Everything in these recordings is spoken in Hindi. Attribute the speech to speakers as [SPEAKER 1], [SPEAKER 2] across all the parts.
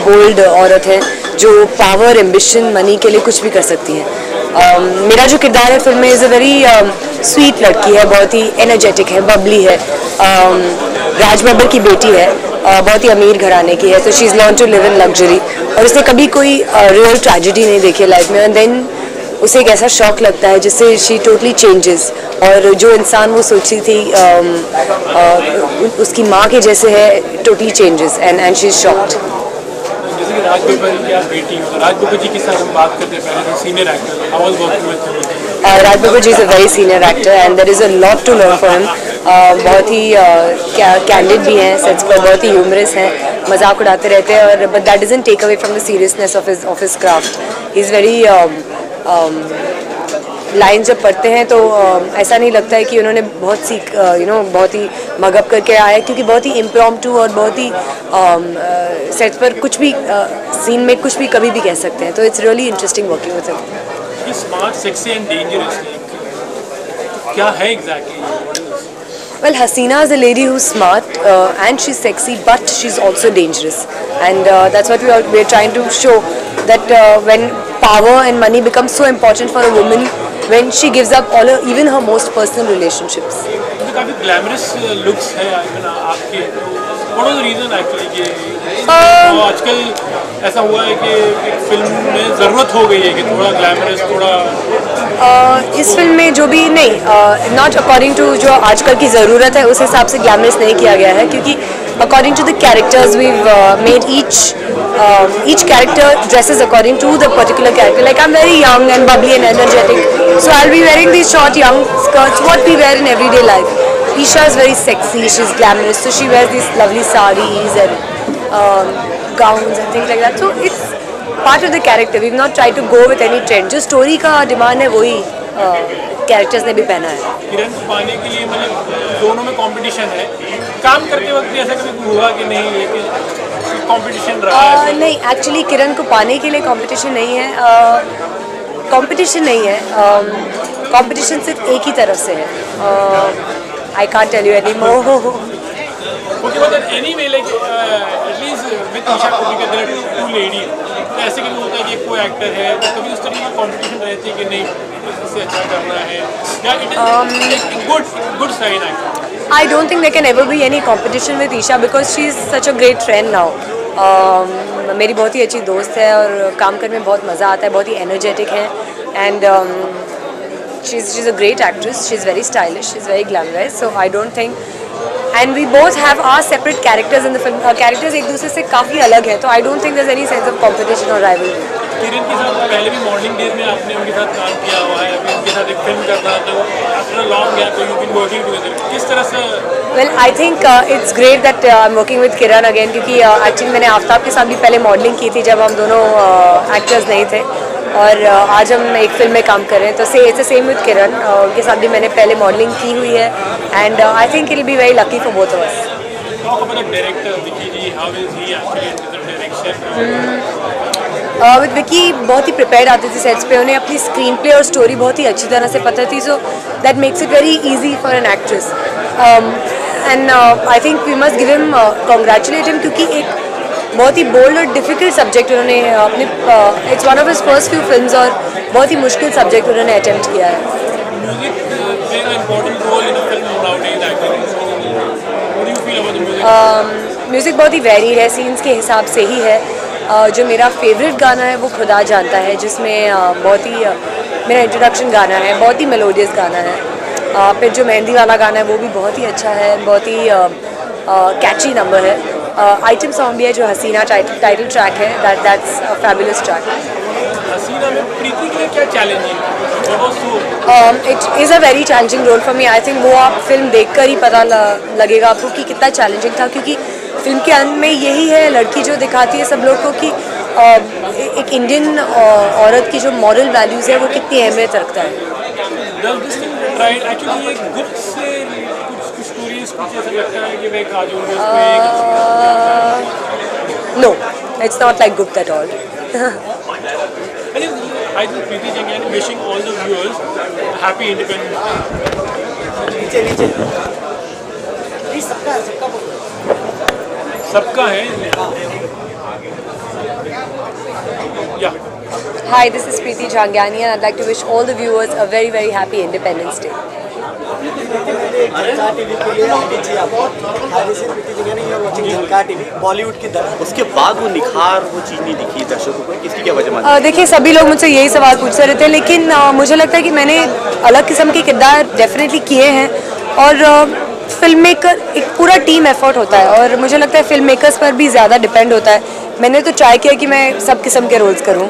[SPEAKER 1] बोल्ड औरत है जो पावर, एम्बिशन, मनी के लिए कुछ भी कर सकती है। मेरा जो किरदार है फिल्म में इज़ अ वेरी स्वीट लड़की है, बहुत ही एनर्जेटिक है, बबली है, राज बब्बर की बेटी है, बहुत ही अमीर घराने की है, तो she is learn to live in luxury और उसने कभी कोई रियल ट्रेजेडी नहीं देखी लाइफ में, एंड देन उसे एक ऐसा शौक लगता है जिससे शी टोटली चेंजेस, और जो इंसान वो सोची थी उसकी माँ के जैसे है, totally changes and she is shocked.
[SPEAKER 2] जैसे कि राज बब्बर की आप बेटी हो, राज बब्बर जी के साथ हम बात करते हैं, पहले senior actor, how was working with
[SPEAKER 1] Raj Babbar ji is a very senior actor and there is a lot to learn from him. बहुत ही कैंडिड भी हैं सेट्स पर, बहुत ही ह्यूमरस हैं, मजाक उड़ाते रहते हैं, और but that doesn't take away from the seriousness of his craft. He is very line जब पढ़ते हैं तो ऐसा नहीं लगता है कि उन्होंने बहुत सीख बहुत ही मगअप करके आया है, क्योंकि बहुत ही इम्प्रॉम्प्टू और बहुत ही सेट्स पर कुछ भी सीन में कुछ भी कभी भी कह सकते हैं, तो it's really interesting working with him.
[SPEAKER 2] Smart, sexy and dangerous क्या है exactly?
[SPEAKER 1] Well, Hasina is a lady who's smart and she's sexy, but she's also dangerous, and that's what we're trying to show, that when power and money become so important for a woman, when she gives up all her, even her most personal relationships.
[SPEAKER 2] तो काफी ग्लैमरस लुक्स है आपके, what was the reason actually कि आजकल ऐसा हुआ है कि एक फिल्म में ज़रूरत हो गई है कि थोड़ा ग्लैमरस, थोड़ा
[SPEAKER 1] इस फिल्म में जो भी नहीं, नॉट अकॉर्डिंग टू जो आजकल की ज़रूरत है उस हिसाब से ग्लैमरस नहीं किया गया है, क्योंकि according to the characters we made each character dresses according to the particular character. Like I'm very young and bubbly and energetic, so I'll be wearing these short young skirts what we wear in everyday life. Isha is very sexy, she's glamorous, so she wears these lovely sarees and gowns and things like that. So it's part of the character. We've not tried to go with any trend. जो story का demand है वही characters ने भी पहना है।
[SPEAKER 2] किरण को पाने के लिए मतलब दोनों में कंपटीशन है, काम करते वक्त भी ऐसा कभी हुआ कि नहीं, लेकिन कंपटीशन रहा है?
[SPEAKER 1] नहीं, एक्चुअली किरण को पाने के लिए कंपटीशन नहीं है, कंपटीशन नहीं है, कंपटीशन सिर्फ एक ही तरफ से है। I can't tell you any more.
[SPEAKER 2] Okay, but anyway like at least with Isha Koppikar there are two lady, तो ऐसे कभी होता है कि कोई एक्टर है तो कभी उस तरह की कंपटीशन रहती है कि नहीं इससे अच्छा करना है, या इट इज एक good sign actually?
[SPEAKER 1] I don't think there can ever be any competition with Isha because she is such a great friend now. मेरी बहुत ही अच्छी दोस्त है और काम करने में बहुत मज़ा आता है, बहुत ही एनर्जेटिक है, and she's a great actress, she's very stylish, she's very glamorous, so I don't think, and we both have our separate characters in the film. Characters एक दूसरे से काफ़ी अलग है, तो I don't think there's any sense of competition or rivalry.
[SPEAKER 2] किरण के साथ पहले भी मॉडलिंग डेज में आपने उनके साथ काम किया हुआ है, अभी उनके साथ एक फिल्म करना, तो after a long gap you been working together, किस तरह से?
[SPEAKER 1] Well, I think it's great that I'm working with Kiran again, क्योंकि एक्चुअली मैंने आफ्ताब के साथ भी पहले मॉडलिंग की थी जब हम दोनों एक्टर्स नहीं थे, और आज हम एक फिल्म में काम कर रहे हैं, तो इट्स सेम विद किरण, उनके साथ भी मैंने पहले मॉडलिंग की हुई है, and I think it will be very lucky for both of us.
[SPEAKER 2] Talk about the director Vicky ji, how is he actually in the direction?
[SPEAKER 1] With Vicky बहुत ही प्रिपेयर्ड आती थी सेट्स पे, उन्हें अपनी स्क्रीन प्ले और स्टोरी बहुत ही अच्छी तरह से पता थी, so that makes it very easy for an actress, and I think we must give him congratulate him, क्योंकि एक बहुत ही बोल्ड और डिफ़िकल्ट सब्जेक्ट उन्होंने अपने it's one of his first few films, और बहुत ही मुश्किल सब्जेक्ट उन्होंने अटेम्प्ट किया है। म्यूज़िक बहुत ही वेरी है, सीन्स के हिसाब से ही है। जो मेरा फेवरेट गाना है वो खुदा जानता है, जिसमें बहुत ही मेरा इंट्रोडक्शन गाना है, बहुत ही मेलोडियस गाना है। फिर जो मेहंदी वाला गाना है वो भी बहुत ही अच्छा है, बहुत ही कैची नंबर है। आइटम सॉन्ग भी है जो हसीना टाइटल ट्रैक है, that's a fabulous track.
[SPEAKER 2] Haseena में प्रीति के लिए क्या चैलेंज है?
[SPEAKER 1] It is a very challenging role for me. I think वो आप फिल्म देखकर ही पता लगेगा आपको कि कितना चैलेंजिंग था, क्योंकि फिल्म के अंत में यही है, लड़की जो दिखाती है सब लोग को कि एक इंडियन औरत की जो मॉरल वैल्यूज़ है वो कितनी अहमियत रखता है। नो, इट्स नॉट लाइक गुप्त at all.
[SPEAKER 2] I think Preeti Jung and wishing all the viewers happy Independence Day. सबका है। या
[SPEAKER 1] Hi, this is Preeti Jhangiani and I'd like to wish all the viewers a very, very happy Independence Day.
[SPEAKER 3] Bollywood की तरह उसके बाद वो निखार वो चीज़ नहीं दिखी दर्शकों को, इसकी क्या वजह मानते हैं?
[SPEAKER 1] देखिए, सभी लोग मुझसे यही सवाल पूछते रहते हैं, लेकिन मुझे लगता है कि मैंने अलग किस्म के किरदार डेफिनेटली किए हैं और फिल्म मेकर एक पूरा टीम एफर्ट होता है और मुझे लगता है फिल्म मेकर्स पर भी ज़्यादा डिपेंड होता है। मैंने तो ट्राई किया कि मैं सब किस्म के रोल्स करूँ,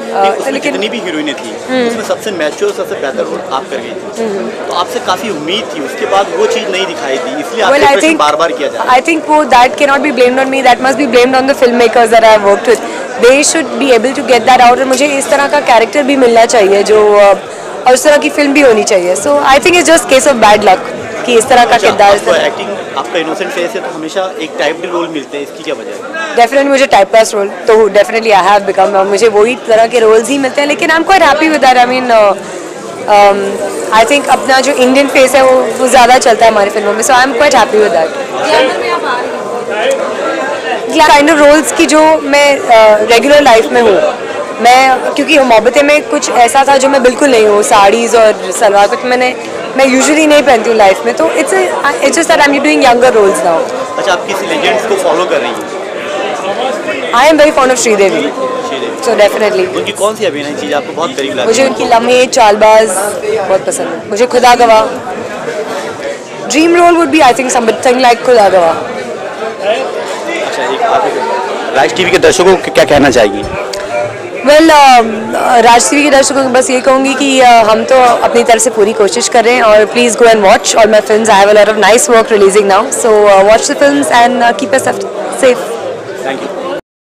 [SPEAKER 3] लेकिन जितनी भी हीरोइनें थी उसमें सबसे मैच्योर सबसे बेहतर रोल आप कर गई थी, तो आपसे काफ़ी उम्मीद थी, उसके बाद वो चीज़ नहीं दिखाई दी, इसलिए आपसे प्रश्न बार-बार किया जाता है।
[SPEAKER 1] I think वो that cannot be blamed on me, that must be blamed on the filmmakers that I have worked with. They should be able to get that out और मुझे इस तरह का कैरेक्टर भी मिलना चाहिए जो और उस तरह की फिल्म भी होनी चाहिए। So I think it's just case of bad luck कि इस तरह का किरदार।
[SPEAKER 3] एक्टिंग आपका इनोसेंट फेस है तो हमेशा एक टाइप के रोल मिलते हैं, इसकी क्या वजह है?
[SPEAKER 1] डेफिनेटली मुझे टाइप कास्ट रोल तो डेफिनेटली आई हैव बिकम, मुझे वही तरह के रोल्स ही मिलते हैं, लेकिन आई am quite happy with that. I mean I think अपना जो इंडियन फेस है वो ज़्यादा चलता है हमारी फिल्मों में, so I am quite happy with that. Kind of roles की जो मैं रेगुलर लाइफ में हूँ, मैं क्योंकि मोहब्बतें में कुछ ऐसा था जो मैं बिल्कुल नहीं हूँ, साड़ीज़ और सलवार कुछ मैं यूजुअली नहीं पहनती हूँ लाइफ में, तो it's just that I am doing younger roles now.
[SPEAKER 3] अच्छा, आप किसी लेजेंड्स को फॉलो कर रही हैं?
[SPEAKER 1] I am very fond of Sridevi, so definitely.
[SPEAKER 3] उनकी कौन सी अभिनय चीज़ आपको बहुत करीब लगती है?
[SPEAKER 1] मुझे उनकी लम्हे चालबाज बहुत पसंद है। मुझे Khuda Gawah, dream role would be I think something like Khuda Gawah.
[SPEAKER 3] अच्छा, एक आप राज टीवी के दर्शकों को क्या कहना चाहेंगी?
[SPEAKER 1] वेल, राज टीवी के दर्शकों को बस ये कहूँगी कि हम तो अपनी तरफ से पूरी कोशिश कर रहे हैं और please go and watch all my films. I have a lot of nice work releasing now, so watch the films and keep yourself safe.
[SPEAKER 3] Thank you.